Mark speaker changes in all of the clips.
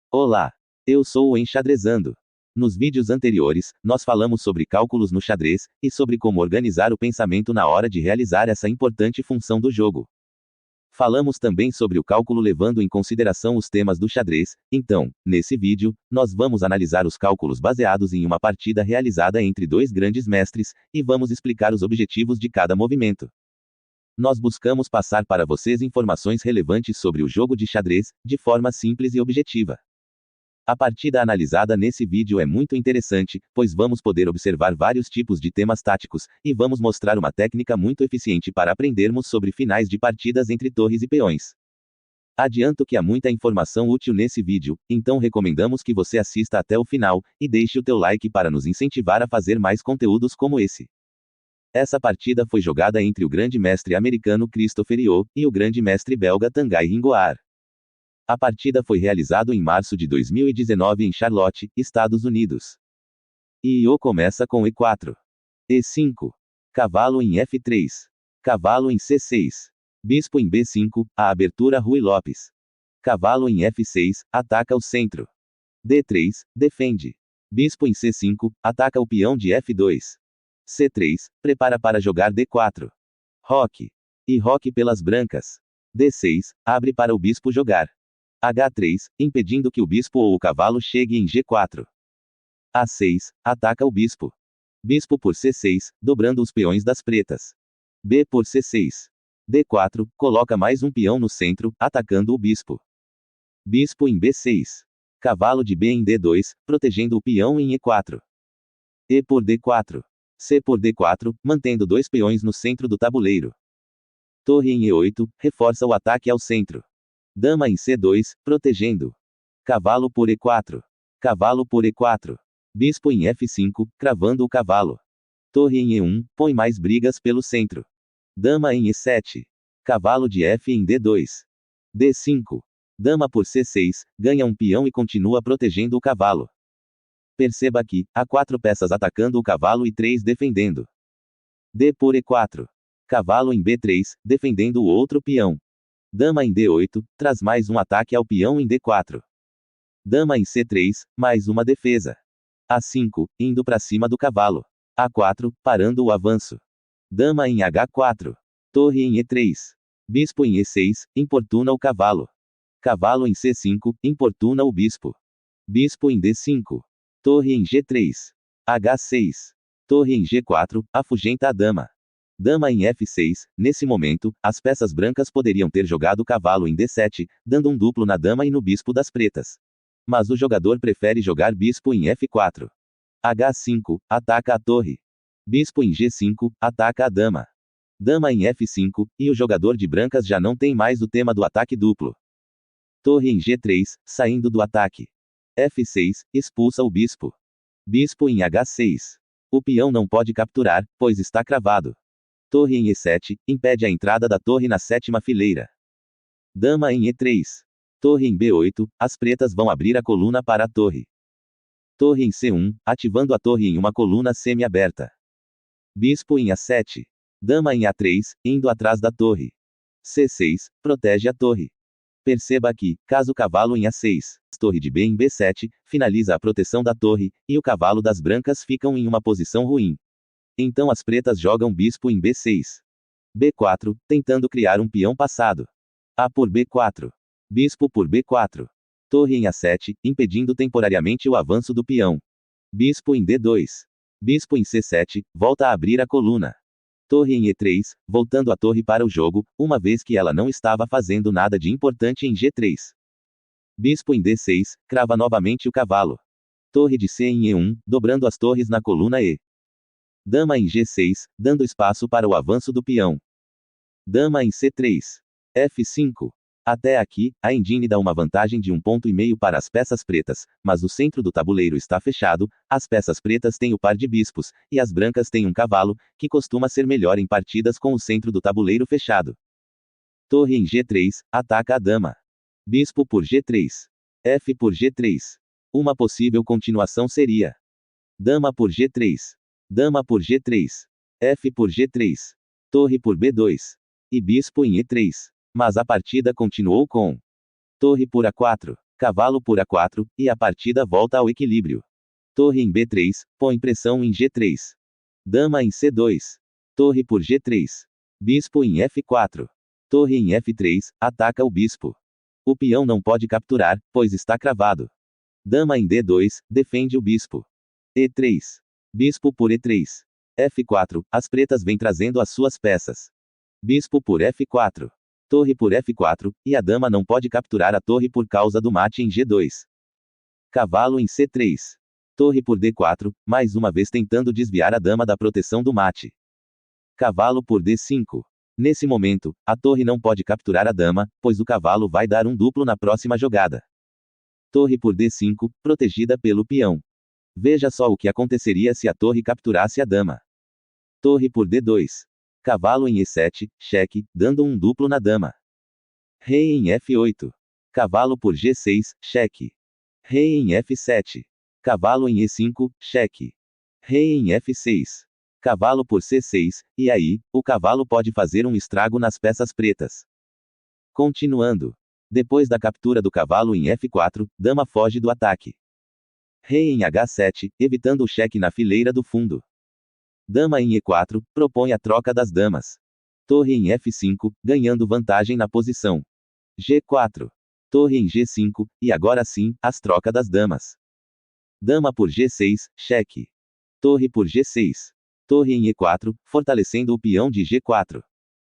Speaker 1: Olá! Eu sou o Enxadrezando. Nos vídeos anteriores, nós falamos sobre cálculos no xadrez, e sobre como organizar o pensamento na hora de realizar essa importante função do jogo. Falamos também sobre o cálculo levando em consideração os temas do xadrez, então, nesse vídeo, nós vamos analisar os cálculos baseados em uma partida realizada entre dois grandes mestres, e vamos explicar os objetivos de cada movimento. Nós buscamos passar para vocês informações relevantes sobre o jogo de xadrez, de forma simples e objetiva. A partida analisada nesse vídeo é muito interessante, pois vamos poder observar vários tipos de temas táticos, e vamos mostrar uma técnica muito eficiente para aprendermos sobre finais de partidas entre torres e peões. Adianto que há muita informação útil nesse vídeo, então recomendamos que você assista até o final, e deixe o teu like para nos incentivar a fazer mais conteúdos como esse. Essa partida foi jogada entre o grande mestre americano Christopher Io, e o grande mestre belga Tanguy Ringoard. A partida foi realizada em março de 2019 em Charlotte, Estados Unidos. Io começa com E4. E5. Cavalo em F3. Cavalo em C6. Bispo em B5, a abertura Ruy Lopes. Cavalo em F6, ataca o centro. D3, defende. Bispo em C5, ataca o peão de F2. C3, prepara para jogar D4. Roque. E roque pelas brancas. D6, abre para o bispo jogar. H3, impedindo que o bispo ou o cavalo chegue em G4. A6, ataca o bispo. Bispo por C6, dobrando os peões das pretas. B por C6. D4, coloca mais um peão no centro, atacando o bispo. Bispo em B6. Cavalo de B em D2, protegendo o peão em E4. E por D4. C por D4, mantendo dois peões no centro do tabuleiro. Torre em E8, reforça o ataque ao centro. Dama em C2, protegendo. Cavalo por E4. Cavalo por E4. Bispo em F5, cravando o cavalo. Torre em E1, põe mais brigas pelo centro. Dama em E7. Cavalo de F em D2. D5. Dama por C6, ganha um peão e continua protegendo o cavalo. Perceba que, há 4 peças atacando o cavalo e 3 defendendo. D por E4. Cavalo em B3, defendendo o outro peão. Dama em D8, traz mais um ataque ao peão em D4. Dama em C3, mais uma defesa. A5, indo para cima do cavalo. A4, parando o avanço. Dama em H4. Torre em E3. Bispo em E6, importuna o cavalo. Cavalo em C5, importuna o bispo. Bispo em D5. Torre em G3. H6. Torre em G4, afugenta a dama. Dama em F6, nesse momento, as peças brancas poderiam ter jogado o cavalo em D7, dando um duplo na dama e no bispo das pretas. Mas o jogador prefere jogar bispo em F4. H5, ataca a torre. Bispo em G5, ataca a dama. Dama em F5, e o jogador de brancas já não tem mais o tema do ataque duplo. Torre em G3, saindo do ataque. F6, expulsa o bispo. Bispo em H6. O peão não pode capturar, pois está cravado. Torre em E7, impede a entrada da torre na 7ª fileira. Dama em E3. Torre em B8, as pretas vão abrir a coluna para a torre. Torre em C1, ativando a torre em uma coluna semi-aberta. Bispo em A7. Dama em A3, indo atrás da torre. C6, protege a torre. Perceba que, caso o cavalo em A6, torre de B em B7, finaliza a proteção da torre, e o cavalo das brancas ficam em uma posição ruim. Então as pretas jogam bispo em B6. B4, tentando criar um peão passado. A por B4. Bispo por B4. Torre em A7, impedindo temporariamente o avanço do peão. Bispo em D2. Bispo em C7, volta a abrir a coluna. Torre em E3, voltando a torre para o jogo, uma vez que ela não estava fazendo nada de importante em G3. Bispo em D6, crava novamente o cavalo. Torre de C em E1, dobrando as torres na coluna E. Dama em G6, dando espaço para o avanço do peão. Dama em C3. F5. Até aqui, a engine dá uma vantagem de 1,5 ponto para as peças pretas, mas o centro do tabuleiro está fechado, as peças pretas têm o par de bispos, e as brancas têm um cavalo, que costuma ser melhor em partidas com o centro do tabuleiro fechado. Torre em G3, ataca a dama. Bispo por G3. F por G3. Uma possível continuação seria dama por G3. Dama por G3. F por G3. Torre por B2. E bispo em E3. Mas a partida continuou com torre por A4. Cavalo por A4, e a partida volta ao equilíbrio. Torre em B3, põe pressão em G3. Dama em C2. Torre por G3. Bispo em F4. Torre em F3, ataca o bispo. O peão não pode capturar, pois está cravado. Dama em D2, defende o bispo. E3. Bispo por E3. F4, as pretas vêm trazendo as suas peças. Bispo por F4. Torre por F4, e a dama não pode capturar a torre por causa do mate em G2. Cavalo em C3. Torre por D4, mais uma vez tentando desviar a dama da proteção do mate. Cavalo por D5. Nesse momento, a torre não pode capturar a dama, pois o cavalo vai dar um duplo na próxima jogada. Torre por D5, protegida pelo peão. Veja só o que aconteceria se a torre capturasse a dama. Torre por D2. Cavalo em E7, cheque, dando um duplo na dama. Rei em F8. Cavalo por G6, cheque. Rei em F7. Cavalo em E5, cheque. Rei em F6. Cavalo por C6, e aí, o cavalo pode fazer um estrago nas peças pretas. Continuando. Depois da captura do cavalo em F4, dama foge do ataque. Rei em H7, evitando o cheque na fileira do fundo. Dama em E4, propõe a troca das damas. Torre em F5, ganhando vantagem na posição. G4. Torre em G5, e agora sim, as trocas das damas. Dama por G6, cheque. Torre por G6. Torre em E4, fortalecendo o peão de G4.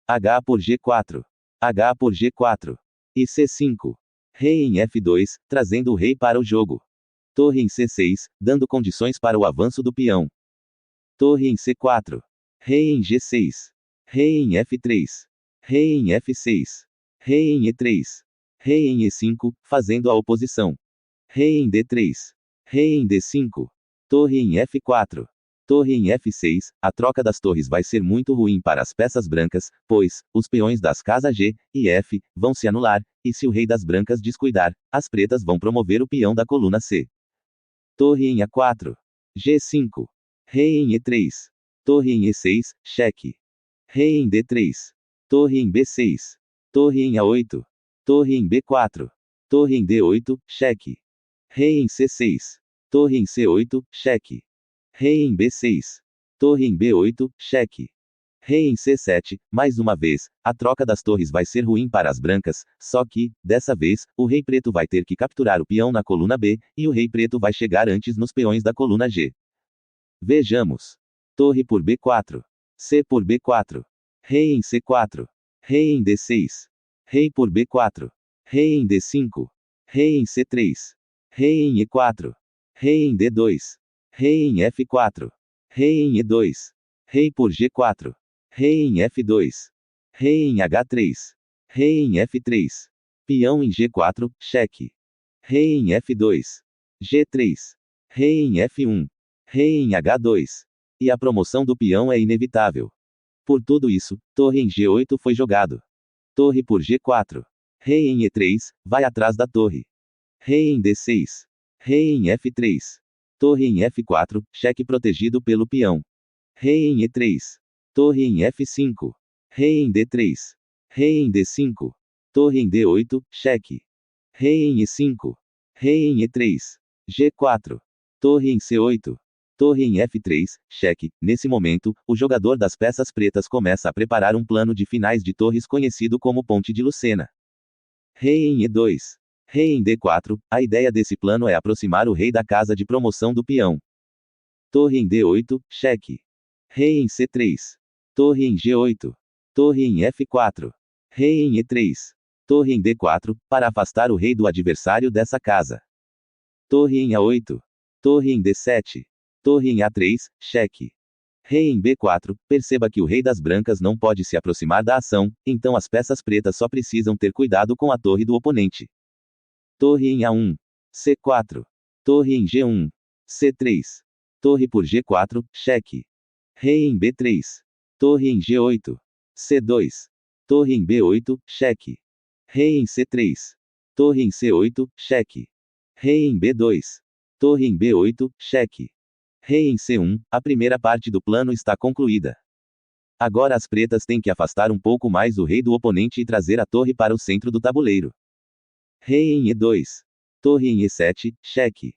Speaker 1: H por G4. H por G4. E C5. Rei em F2, trazendo o rei para o jogo. Torre em C6, dando condições para o avanço do peão. Torre em C4. Rei em G6. Rei em F3. Rei em F6. Rei em E3. Rei em E5, fazendo a oposição. Rei em D3. Rei em D5. Torre em F4. Torre em F6, a troca das torres vai ser muito ruim para as peças brancas, pois, os peões das casas G e F vão se anular, e se o rei das brancas descuidar, as pretas vão promover o peão da coluna C. Torre em A4. G5. Rei em E3. Torre em E6, cheque. Rei em D3. Torre em B6. Torre em A8. Torre em B4. Torre em D8, cheque. Rei em C6. Torre em C8, cheque. Rei em B6. Torre em B8, cheque. Rei em C7, mais uma vez, a troca das torres vai ser ruim para as brancas, só que, dessa vez, o rei preto vai ter que capturar o peão na coluna B, e o rei preto vai chegar antes nos peões da coluna G. Vejamos. Torre por B4. C por B4. Rei em C4. Rei em D6. Rei por B4. Rei em D5. Rei em C3. Rei em E4. Rei em D2. Rei em F4. Rei em E2. Rei por G4. Rei em F2. Rei em H3. Rei em F3. Peão em G4, cheque. Rei em F2. G3. Rei em F1. Rei em H2. E a promoção do peão é inevitável. Por tudo isso, torre em G8 foi jogado. Torre por G4. Rei em E3, vai atrás da torre. Rei em D6. Rei em F3. Torre em F4, cheque protegido pelo peão. Rei em E3. Torre em F5. Rei em D3. Rei em D5. Torre em D8, cheque. Rei em E5. Rei em E3. G4. Torre em C8. Torre em F3, cheque. Nesse momento, o jogador das peças pretas começa a preparar um plano de finais de torres conhecido como Ponte de Lucena. Rei em E2. Rei em D4, a ideia desse plano é aproximar o rei da casa de promoção do peão. Torre em D8, cheque. Rei em C3. Torre em G8. Torre em F4. Rei em E3. Torre em D4, para afastar o rei do adversário dessa casa. Torre em A8. Torre em D7. Torre em A3, cheque. Rei em B4, perceba que o rei das brancas não pode se aproximar da ação, então as peças pretas só precisam ter cuidado com a torre do oponente. Torre em A1. C4. Torre em G1. C3. Torre por G4, cheque. Rei em B3. Torre em G8. C2. Torre em B8, cheque. Rei em C3. Torre em C8, cheque. Rei em B2. Torre em B8, cheque. Rei em C1, a primeira parte do plano está concluída. Agora as pretas têm que afastar um pouco mais o rei do oponente e trazer a torre para o centro do tabuleiro. Rei em E2. Torre em E7, cheque.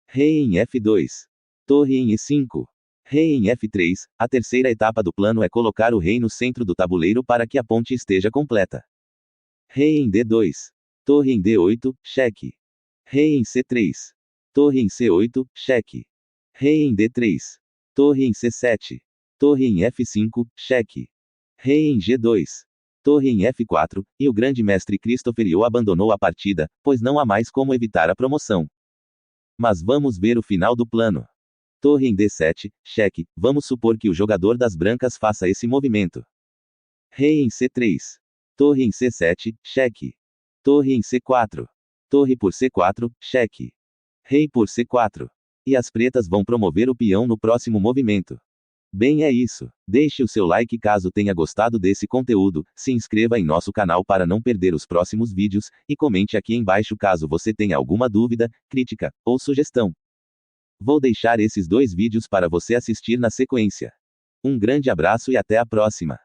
Speaker 1: Rei em F2. Torre em E5. Rei em F3, a terceira etapa do plano é colocar o rei no centro do tabuleiro para que a ponte esteja completa. Rei em D2. Torre em D8, cheque. Rei em C3. Torre em C8, cheque. Rei em D3. Torre em C7. Torre em F5, cheque. Rei em G2. Torre em F4, e o grande mestre Christopher Yuan abandonou a partida, pois não há mais como evitar a promoção. Mas vamos ver o final do plano. Torre em D7, cheque, vamos supor que o jogador das brancas faça esse movimento. Rei em C3. Torre em C7, cheque. Torre em C4. Torre por C4, cheque. Rei por C4. E as pretas vão promover o peão no próximo movimento. Bem, é isso. Deixe o seu like caso tenha gostado desse conteúdo, se inscreva em nosso canal para não perder os próximos vídeos, e comente aqui embaixo caso você tenha alguma dúvida, crítica, ou sugestão. Vou deixar esses 2 vídeos para você assistir na sequência. Um grande abraço e até a próxima.